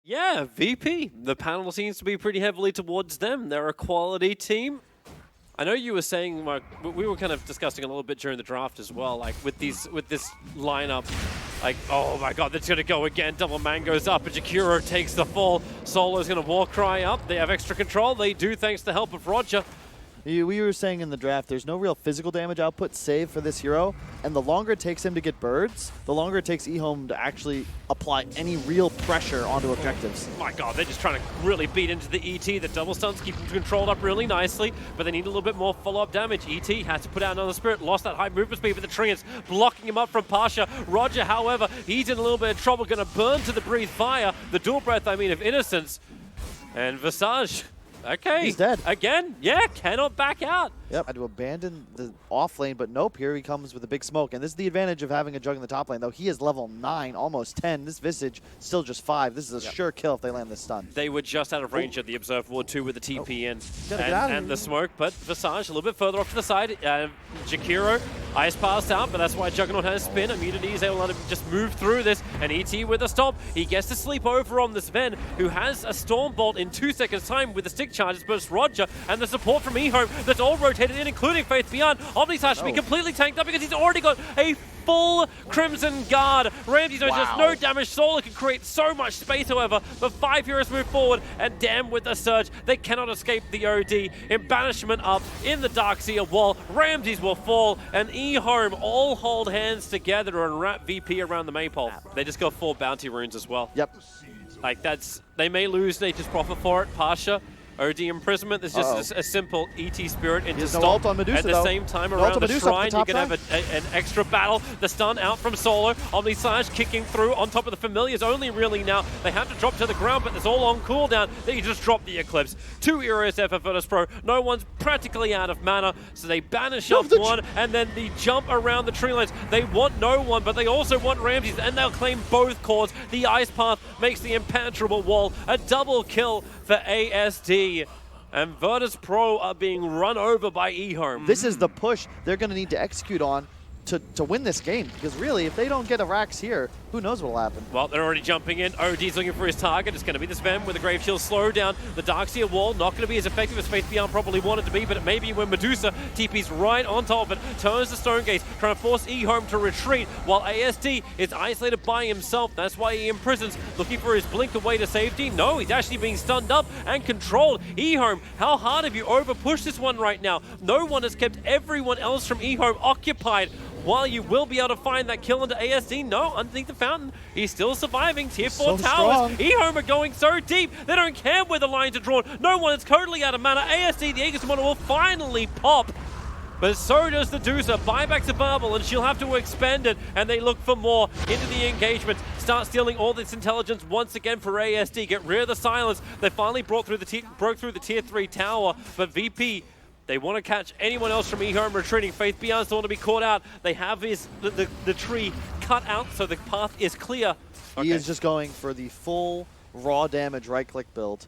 Yeah, VP. The panel seems to be pretty heavily towards them. They're a quality team. I know you were saying, Mark, we were kind of discussing a little bit during the draft as well, like with this lineup, like, oh my god, that's gonna go again. Double Man goes up, and Jakiro takes the fall. Solo's gonna Warcry up. They have extra control. They do, thanks to the help of Roger. We were saying in the draft, there's no real physical damage output save for this hero, and the longer it takes him to get birds, the longer it takes EHOME to actually apply any real pressure onto objectives. Oh my god, they're just trying to really beat into the ET. The double stuns keep them controlled up really nicely, but they need a little bit more follow-up damage. ET has to put out another spirit, lost that high movement speed, but the Treants blocking him up from Pasha. Roger, however, he's in a little bit of trouble, gonna burn to the breathe fire. The dual breath, I mean, of Innocence. And Visage. Okay. He's dead. Again, yeah, cannot back out. Yep, had to abandon the off lane, but nope, here he comes with a big smoke. And this is the advantage of having a Jug in the top lane, though. He is level 9, almost 10. This Visage, still just 5. This is a sure kill if they land this stun. They were just out of range of the Observed Ward 2 with the TP in and the smoke, but Visage a little bit further off to the side. Jakiro, Ice passed out, but that's why Juggernaut has spin. Immunity is able to just move through this, and ET with a stomp. He gets to sleep over on this Ven, who has a Storm Bolt in 2 seconds time with the stick charges, but it's Roger and the support from EHOME that's all rotated in, including Faith Beyond. Omnislash should be completely tanked up because he's already got a full Crimson Guard. Ramsey's just no damage. Solar can create so much space, however, but 5 heroes move forward, and damn with the surge, they cannot escape the OD. In banishment up in the Darkseer wall, Ramses will fall, and EHOME all hold hands together and wrap VP around the maypole. They just got 4 bounty runes as well. Yep. Like, they may lose, they just profit for it. Pasha, OD imprisonment. There's just a simple ET spirit into no stop. ult on Medusa, At the same time, around the shrine, you can have an extra battle. The stun out from Solo. Omnislash kicking through on top of the familiars only really now. They have to drop to the ground, but it's all on cooldown. They just drop the Eclipse. 2 heroes there for Virtus.Pro. No one's practically out of mana, so they banish up one, and then the jump around the tree lines. They want no one, but they also want Ramses, and they'll claim both cores. The Ice Path makes the impenetrable wall. A double kill for ASD. And Virtus.Pro are being run over by EHOME. This is the push they're going to need to execute on to win this game, because really, if they don't get a Rax here, who knows what will happen. Well, they're already jumping in. OD's looking for his target. It's going to be this Vem with the Grave Shield slow down. The Darkseer wall not going to be as effective as Faith Beyond probably wanted to be, but it may be when Medusa TP's right on top of it, turns the Stone Gaze, trying to force EHOME to retreat, while ASD is isolated by himself. That's why he imprisons, looking for his blink away to safety. No, he's actually being stunned up and controlled. EHOME, how hard have you overpushed this one right now? No one has kept everyone else from EHOME occupied. While you will be able to find that kill into ASD, no, underneath the fountain, he's still surviving. Tier 4 towers. EHOME are going so deep, they don't care where the lines are drawn. No one is totally out of mana. ASD, the Aegis Model, will finally pop. But so does the Medusa. Buybacks a bubble, and she'll have to expend it, and they look for more into the engagement. Start stealing all this intelligence once again for ASD. Get rid of the silence. They finally broke through the tier 3 tower, but VP, they want to catch anyone else from EHOME retreating. Faith Beyond's don't want to be caught out. They have the tree cut out so the path is clear. He is just going for the full raw damage right-click build.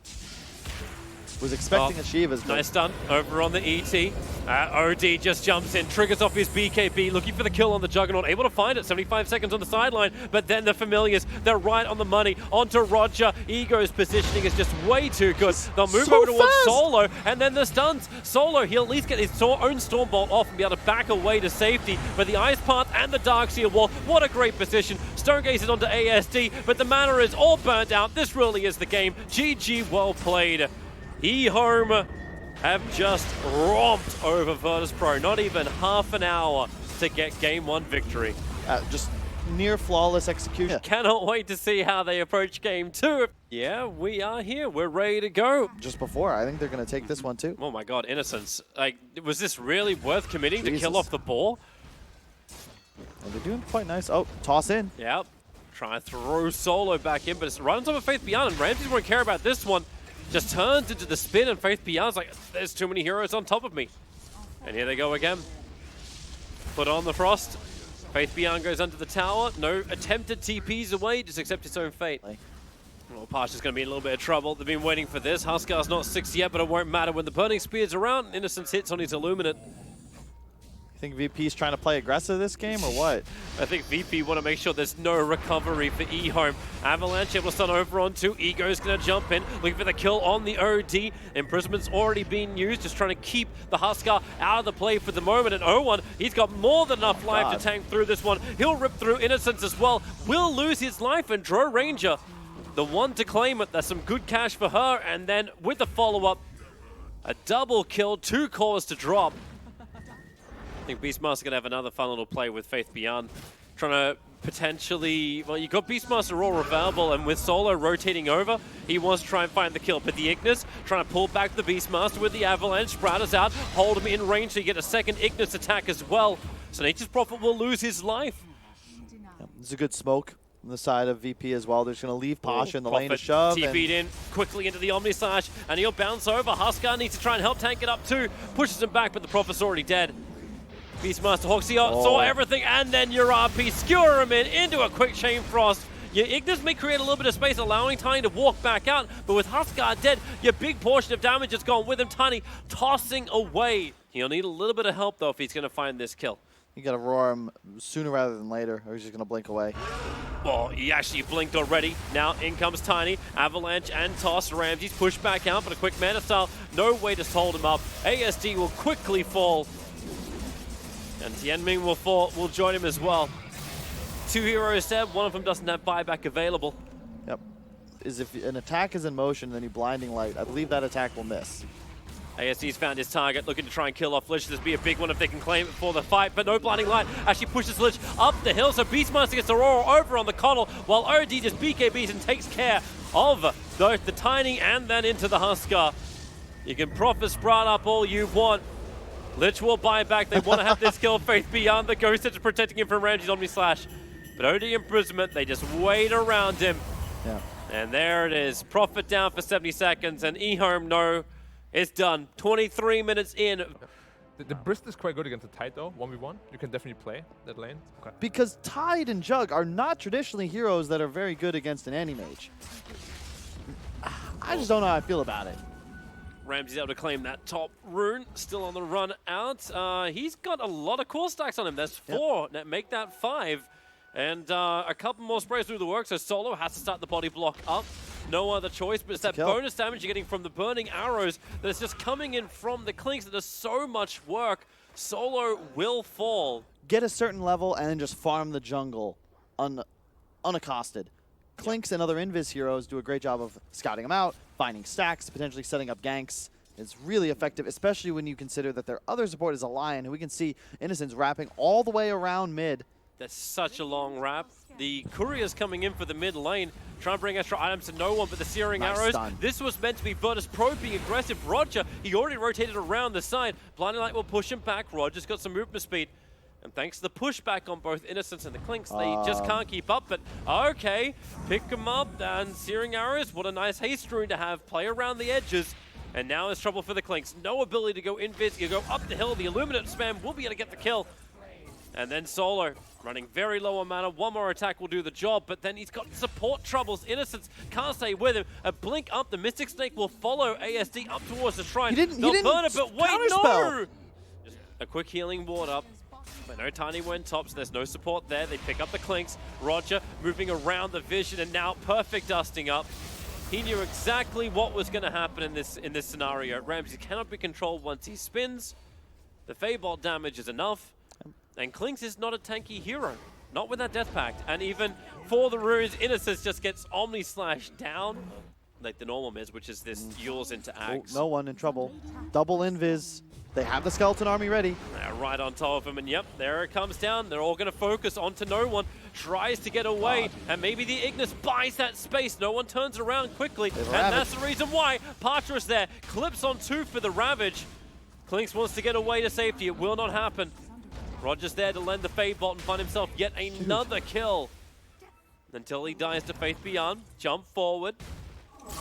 Was expecting a Shiva's build. Nice stun over on the ET. OD just jumps in, triggers off his BKB, looking for the kill on the Juggernaut, able to find it, 75 seconds on the sideline, but then the familiars, they're right on the money, onto Roger. Ego's positioning is just way too good. They'll move over towards Solo, and then the stuns. Solo, he'll at least get his own Storm Bolt off and be able to back away to safety, but the Ice Path and the Darkseer wall, what a great position. Stone Gaze is onto ASD, but the mana is all burnt out. This really is the game. GG, well played. EHOME have just romped over Virtus.Pro. Not even half an hour to get Game 1 victory. Just near flawless execution. Cannot wait to see how they approach Game 2. Yeah, we are here. We're ready to go. Just before, I think they're going to take this one too. Oh my god, Innocence. Like, was this really worth committing to kill off the ball? And they're doing quite nice. Oh, toss in. Yep. Try and throw Solo back in, but it's right on top of Faith Beyond, and Ramses won't care about this one. Just turns into the spin, and Faith Beyond's like, there's too many heroes on top of me. And here they go again. Put on the frost. Faith Beyond goes under the tower. No attempted TPs away, just accept its own fate. Well, Pasha's going to be in a little bit of trouble. They've been waiting for this. Huskar's not 6 yet, but it won't matter when the Burning Spear's around. Innocence hits on his Illuminate. Think VP's trying to play aggressive this game or what? I think VP want to make sure there's no recovery for EHOME. Avalanche able to stun over on 2. Ego's going to jump in, looking for the kill on the OD. Imprisoment's already been used, just trying to keep the Huskar out of the play for the moment. And 0-1, he's got more than enough life to tank through this one. He'll rip through Innocence as well. Will lose his life, and Dro Ranger, the one to claim it. That's some good cash for her. And then with the follow-up, a double kill, 2 cores to drop. I think Beastmaster going to have another fun little play with Faith Beyond. Trying to potentially, well, you got Beastmaster all available, and with Solo rotating over, he wants to try and find the kill. But the Ignis trying to pull back the Beastmaster with the Avalanche. Sprouters out, hold him in range so you get a second Ignis attack as well. So Nature's Prophet will lose his life. Yep, this is a good smoke on the side of VP as well. They're just going to leave Pasha in the lane to shove. TP'd in quickly into the Omnislash, and he'll bounce over. Huskar needs to try and help tank it up too. Pushes him back, but the Prophet's already dead. Beastmaster Hoxie saw everything, and then your RP skewer him in into a quick Chain Frost. Your Ignis may create a little bit of space, allowing Tiny to walk back out, but with Huskar dead, your big portion of damage is gone with him. Tiny tossing away. He'll need a little bit of help, though, if he's going to find this kill. You got to roar him sooner rather than later, or he's just going to blink away. Oh, he actually blinked already. Now in comes Tiny. Avalanche and Toss. Ramsey's pushed back out, but a quick mana style. No way to hold him up. ASD will quickly fall. And Tianming will join him as well. 2 heroes dead, one of them doesn't have buyback available. Yep. If an attack is in motion, then you blinding light. I believe that attack will miss. ASD's found his target, looking to try and kill off Lich. This will be a big one if they can claim it for the fight, but no blinding light actually pushes Lich up the hill, so Beastmaster gets Aurora over on the Connell, while OD just BKBs and takes care of both the Tiny and then into the Huskar. You can Prophet Sprout up all you want. Lich will buy back. They want to have this kill. Faith Beyond the Ghost Edge protecting him from Ramsey's Omnislash. But OD Imprisonment, they just wait around him. Yeah. And there it is. Prophet down for 70 seconds, and EHOME, no, it's done. 23 minutes in. The Brist is quite good against the Tide, though, 1v1. You can definitely play that lane. Okay. Because Tide and Jug are not traditionally heroes that are very good against an anti-mage. I just don't know how I feel about it. Ramsey's able to claim that top rune, still on the run out. He's got a lot of core stacks on him. There's 4, that make that 5. And a couple more sprays through the work, so Solo has to start the body block up. No other choice, but it's that bonus damage you're getting from the burning arrows that's just coming in from the Clinks that does so much work. Solo will fall. Get a certain level and then just farm the jungle unaccosted. Clinks and other Invis heroes do a great job of scouting them out, finding stacks, potentially setting up ganks. It's really effective, especially when you consider that their other support is a Lion, who we can see Innocence wrapping all the way around mid. That's such a long wrap. The Courier's coming in for the mid lane, trying to bring extra items to no one but the Searing Arrows. Stun. This was meant to be Virtus.Pro being aggressive. Roger, he already rotated around the side. Blinding Light will push him back. Roger's got some movement speed. And thanks to the pushback on both Innocence and the Clinks, they just can't keep up. But okay, pick them up, and Searing Arrows, what a nice haste rune to have. Play around the edges. And now there's trouble for the Clinks. No ability to go invis. You go up the hill. The Illuminate spam will be able to get the kill. And then Solo running very low on mana. One more attack will do the job, but then he's got support troubles. Innocence can't stay with him. A blink up. The Mystic Snake will follow ASD up towards the shrine. They'll burn it, but wait, no! Just a quick healing ward up. But no Tiny went top, so there's no support there. They pick up the Clinks. Roger moving around the vision, and now perfect dusting up. He knew exactly what was going to happen in this scenario. Ramsey cannot be controlled once he spins. The Feybolt damage is enough. And Clinks is not a tanky hero. Not with that Death Pact. And even for the runes, Innocence just gets Omnislash down. Like the normal miz, which is this Yules into Axe. No one in trouble. Double invis. They have the skeleton army ready. Right on top of him, and yep, there it comes down. They're all going to focus onto no one. Tries to get away, and maybe the Ignis buys that space. No one turns around quickly, and that's the reason why. Patra's there, clips on 2 for the Ravage. Clinks wants to get away to safety. It will not happen. Roger's there to lend the Feybolt and find himself yet another kill. Until he dies to Faith Beyond. Jump forward.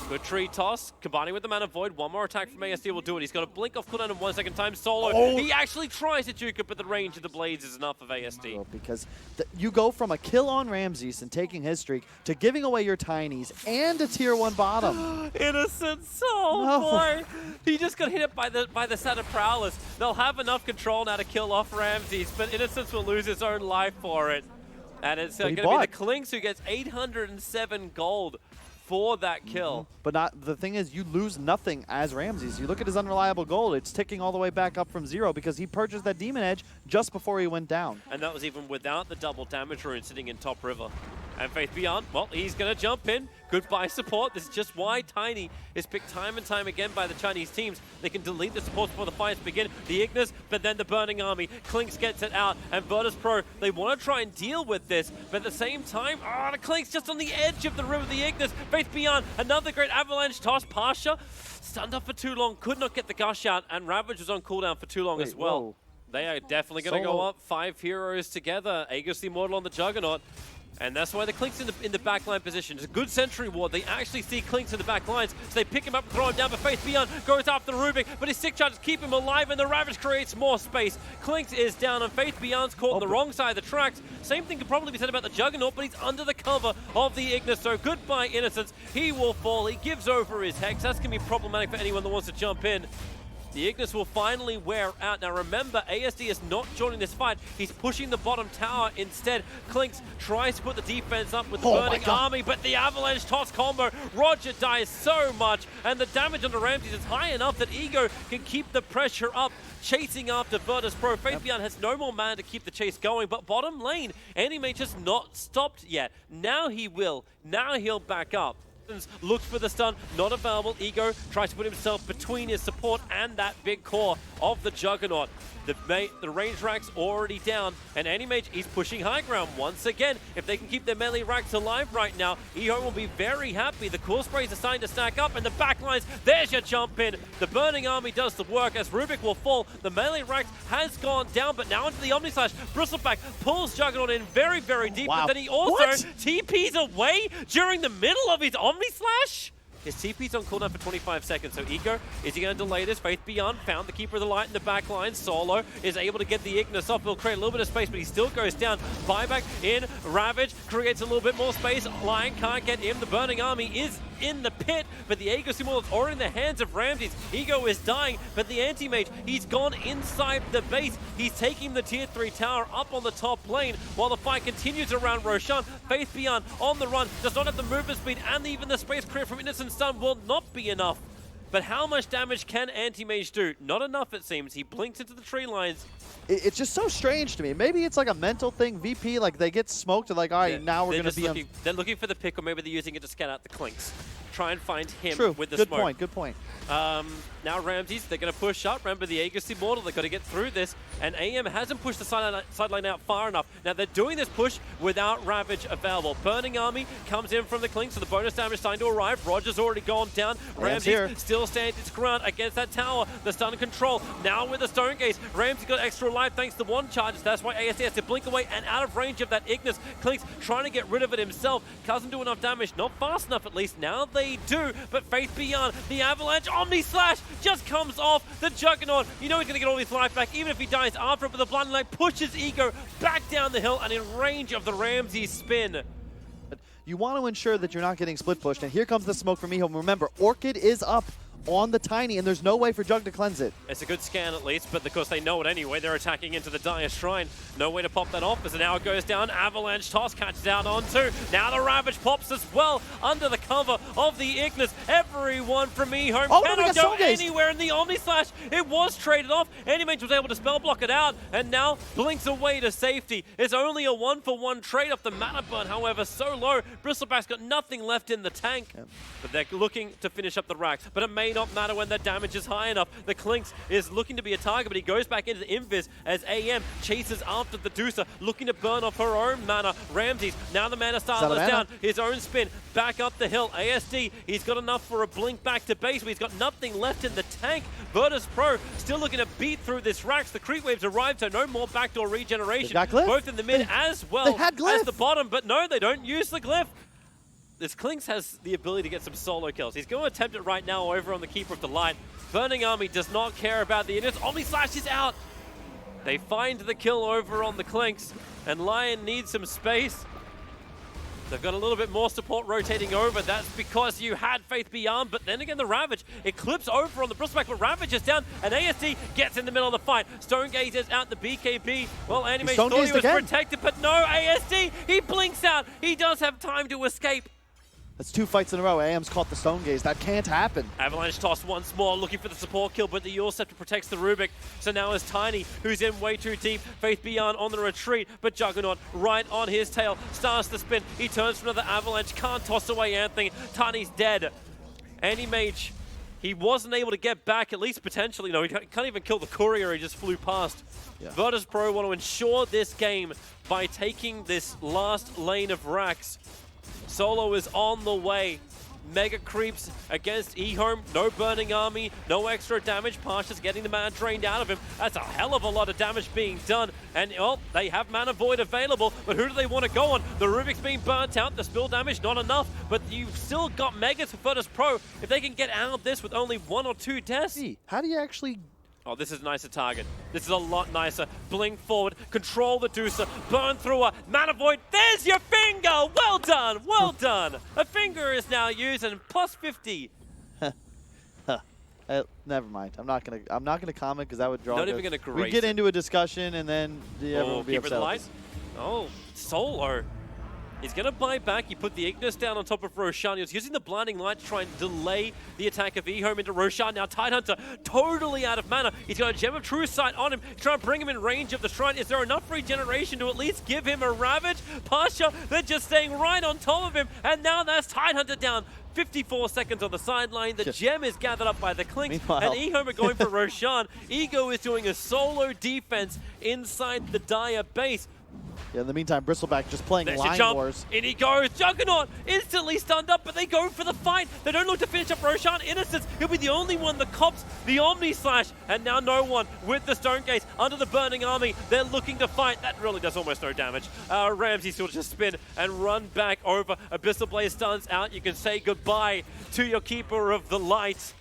Good tree toss, combining with the Mana Void. One more attack from ASD will do it. He's got a blink off cooldown in 1 second time. Solo, he actually tries to juke it, but the range of the blades is enough of ASD. Well, because you go from a kill on Ramses and taking his streak to giving away your tinies and a tier 1 bottom. Innocent soul, boy! He just got hit by the set of Prowlers. They'll have enough control now to kill off Ramses, but Innocence will lose his own life for it. And it's going to be the Clinks who gets 807 gold for that kill. But the thing is, you lose nothing as Ramses. You look at his unreliable gold, it's ticking all the way back up from 0 because he purchased that Demon Edge just before he went down. And that was even without the double damage rune sitting in top river. And Faith Beyond, well, he's going to jump in. Goodbye support. This is just why Tiny is picked time and time again by the Chinese teams. They can delete the support before the fights begin. The Ignis, but then the Burning Army. Clinks gets it out. And Virtus.Pro, they want to try and deal with this. But at the same time, the Clinks just on the edge of the river. The Ignis, Faith Beyond, another great avalanche toss. Pasha stunned up for too long. Could not get the gush out. And Ravage was on cooldown for too long as well. Whoa. They are definitely going to go up. 5 heroes together. Aegis the Immortal on the Juggernaut. And that's why the Clinks in the backline position. It's a good sentry ward. They actually see Clinks in the back lines, so they pick him up and throw him down. But Faith Beyond goes after Rubik, but his sick charges keep him alive, and the Ravage creates more space. Clinks is down, and Faith Beyond's caught on the wrong side of the tracks. Same thing could probably be said about the Juggernaut, but he's under the cover of the Ignis, so goodbye Innocence. He will fall. He gives over his Hex. That's going to be problematic for anyone that wants to jump in. The Ignis will finally wear out. Now remember, ASD is not joining this fight. He's pushing the bottom tower instead. Clinks tries to put the defense up with the Burning Army, but the Avalanche toss combo. Roger dies so much, and the damage on the Ramses is high enough that Ego can keep the pressure up, chasing after Virtus.Pro. Faith Beyond has no more mana to keep the chase going, but bottom lane, Anti-Mage has not stopped yet. Now he will. Now he'll back up. Looks for the stun, not available. Ego tries to put himself between his support and that big core of the Juggernaut. The range racks already down, and Anti-Mage, he's pushing high ground once again. If they can keep their melee racks alive right now, EHOME will be very happy. The cool sprays are starting to stack up, and the backlines, there's your jump in. The Burning Army does the work as Rubik will fall. The melee racks has gone down, but now into the Omni Slash. Bristleback pulls Juggernaut in very, very deep, but then he also TPs away during the middle of his Omni Slash. His TP's on cooldown for 25 seconds, so Ego, is he going to delay this? Faith Beyond found the Keeper of the Light in the back line. Solo is able to get the Ignis off. He'll create a little bit of space, but he still goes down. Buyback in, Ravage creates a little bit more space. Lion can't get him. The Burning Army is in the pit, but the Aegis Immortal is already in the hands of Ramses. Ego is dying, but the Anti-Mage, he's gone inside the base. He's taking the tier 3 tower up on the top lane while the fight continues around Roshan. Faith Beyond on the run, does not have the movement speed, and even the space clear from Innocent Stun will not be enough. But how much damage can Anti-Mage do? Not enough, it seems. He blinks into the tree lines. It's just so strange to me. Maybe it's like a mental thing. VP, like they get smoked and like, all right, now we're going to be they're looking for the pick, or maybe they're using it to scan out the Clinks. Try and find him with the good smoke. Point, good point. Now Ramses, they're going to push up. Remember the Aegis Immortal, they've got to get through this. And AM hasn't pushed the sideline out far enough. Now they're doing this push without Ravage available. Burning Army comes in from the Clink, so the bonus damage starting to arrive. Roger's already gone down. Ramses still stands its ground against that tower. The stun control. Now with the Stone Gaze, Ramses got extra life thanks to one charges. That's why ASD has to blink away and out of range of that Ignis. Clink's trying to get rid of it himself. Doesn't do enough damage. Not fast enough at least. Now they do. But Faith Beyond, the Avalanche Omni Slash just comes off the Juggernaut. You know he's going to get all his life back even if he dies after it, but the Blinding Light pushes Ego back down the hill and in range of the Ramses spin. You want to ensure that you're not getting split pushed, and here comes the smoke from EHOME. Remember, Orchid is up on the Tiny, and there's no way for Jug to cleanse it. It's a good scan at least, but of course they know it anyway. They're attacking into the Dire Shrine. No way to pop that off as now it goes down. Avalanche toss catches out onto. Now the Ravage pops as well under the cover of the Ignis. Everyone from EHOME cannot go anywhere in the Omni Slash. It was traded off. Anti-Mage was able to spell block it out, and now blinks away to safety. It's only a 1-for-1 trade off. The mana burn, however, so low. Bristleback's got nothing left in the tank, but they're looking to finish up the racks. But it may not matter when the damage is high enough. The Clinks is looking to be a target, but he goes back into the Invis as AM chases after the Deucer, looking to burn off her own mana. Ramses, now the mana star is down. His own spin, back up the hill. ASD, he's got enough for a blink back to base, but he's got nothing left in the tank. Virtus.Pro still looking to beat through this racks. The creep waves arrived, so no more backdoor regeneration. Both in the mid as well as the bottom, but no, they don't use the glyph. this Klinks has the ability to get some solo kills. He's going to attempt it right now over on the Keeper of the Light. Burning Army does not care about the units. Omni Slash is out. They find the kill over on the Klinks, and Lion needs some space. They've got a little bit more support rotating over. That's because you had Faith Beyond, but then again, the Ravage, it clips over on the Bristleback, but Ravage is down, and ASD gets in the middle of the fight. Stonegaze is out the BKB. Well, Animage thought he was protected, but no, ASD, he blinks out. He does have time to escape. That's 2 fights in a row. AM's caught the Stone Gaze. That can't happen. Avalanche toss once more, looking for the support kill, but the Yule Scepter protects the Rubik. So now it's Tiny, who's in way too deep. Faith Beyond on the retreat, but Juggernaut right on his tail. Starts to spin. He turns for another Avalanche. Can't toss away Anthony. Tiny's dead. Anti-Mage, he wasn't able to get back, at least potentially. No, he can't even kill the Courier. He just flew past. Yeah. Virtus.Pro want to ensure this game by taking this last lane of racks. Solo is on the way. Mega creeps against EHOME. No Burning Army, no extra damage. Pasha's getting the mana drained out of him. That's a hell of a lot of damage being done. And, well, they have Mana Void available, but who do they want to go on? The Rubik's being burnt out. The spill damage, not enough. But you've still got Megas for Virtus.Pro. If they can get out of this with only 1 or 2 deaths. How do you actually... Oh, this is a nicer target. This is a lot nicer. Blink forward, control the Deucer, burn through her, Mana Void. There's your finger! Well done, well done. A finger is now used and plus 50. Never mind. I'm not gonna comment because that would draw. Not even gonna grace. We get into a discussion and then everyone will be upset. Oh, Solo. He's going to buy back. He put the Ignis down on top of Roshan. He was using the Blinding Light to try and delay the attack of EHOME into Roshan. Now Tidehunter totally out of mana. He's got a Gem of True Sight on him, trying to bring him in range of the Shrine. Is there enough regeneration to at least give him a Ravage? Pasha, they're just staying right on top of him. And now that's Tidehunter down. 54 seconds on the sideline. The Gem is gathered up by the Klinks. And EHOME are going for Roshan. Ego is doing a solo defense inside the Dire base. Yeah, in the meantime, Bristleback just playing line wars. In he goes. Juggernaut instantly stunned up, but they go for the fight. They don't look to finish up Roshan. Innocence, he'll be the only one that cops the Omni Slash. And now no one with the Stone Gaze under the Burning Army. They're looking to fight. That really does almost no damage. Ramsey still just spin and run back over. Abyssal Blaze stuns out. You can say goodbye to your Keeper of the Light.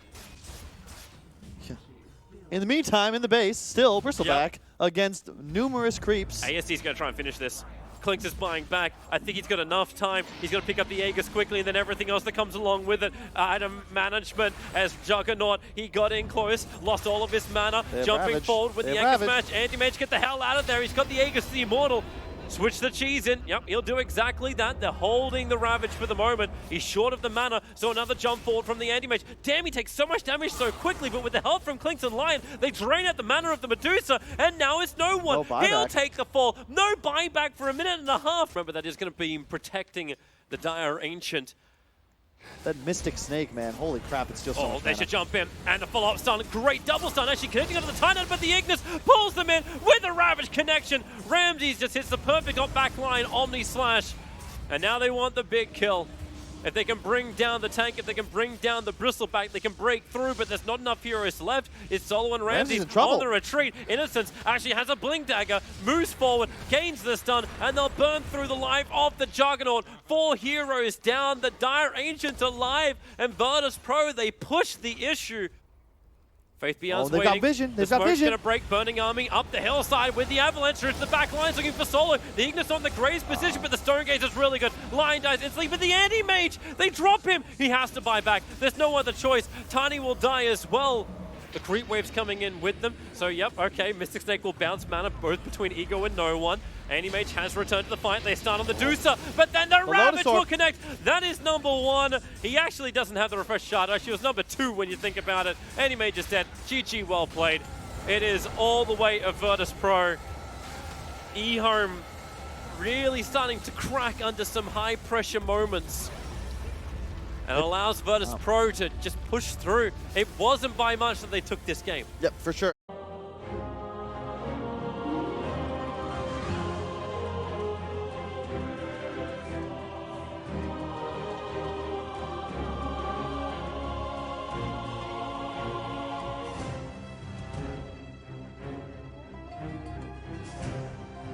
In the meantime, in the base, still Bristleback against numerous creeps. ASD's going to try and finish this. Klinks is buying back. I think he's got enough time. He's going to pick up the Aegis quickly and then everything else that comes along with it. Item management as Juggernaut. He got in close, lost all of his mana, jumping forward with the Aegis match. Anti-Mage, get the hell out of there. He's got the Aegis, the Immortal. Switch the cheese in. Yep, he'll do exactly that. They're holding the Ravage for the moment. He's short of the mana, so another jump forward from the Anti-Mage. Damn, he takes so much damage so quickly, but with the help from Klinks and Lion, they drain out the mana of the Medusa, and now it's no one. He'll take the fall. No buyback for a minute and a half. Remember, that is going to be protecting the Dire Ancient. That Mystic Snake, man. Holy crap, it's still so much they should jump in. And the follow-up stun. Great double stun. Actually connecting onto the Titan, but the Ignis pulls them in with a Ravage connection. Ramses just hits the perfect on back line. Omni Slash. And now they want the big kill. If they can bring down the tank, if they can bring down the Bristleback, they can break through, but there's not enough heroes left. It's Solo and Ramsey on the retreat. Innocence actually has a Blink Dagger, moves forward, gains the stun, and they'll burn through the life of the Juggernaut. 4 heroes down, the Dire Ancient alive, and Virtus.Pro, they push the issue. Faith Beyond's they've waiting. Got vision. They've got vision. Going to break Burning Army up the hillside with the Avalanche through to the back lines looking for Solo. The Ignis on the Graves position, but the Stone Gaze is really good. Lion dies instantly, but the Anti-Mage, they drop him. He has to buy back. There's no other choice. Tiny will die as well. The creep wave's coming in with them. So, yep, okay, Mystic Snake will bounce mana both between Ego and no one. Anti-Mage has returned to the fight. They start on the Deucer, but then the Ravage will connect. That is number 1. He actually doesn't have the refresh shard. Actually, it was number 2 when you think about it. Anti-Mage is dead. GG, well played. It is all the way of Virtus.Pro. EHOME really starting to crack under some high-pressure moments. And allows Virtus.Pro to just push through. It wasn't by much that they took this game. Yep, for sure.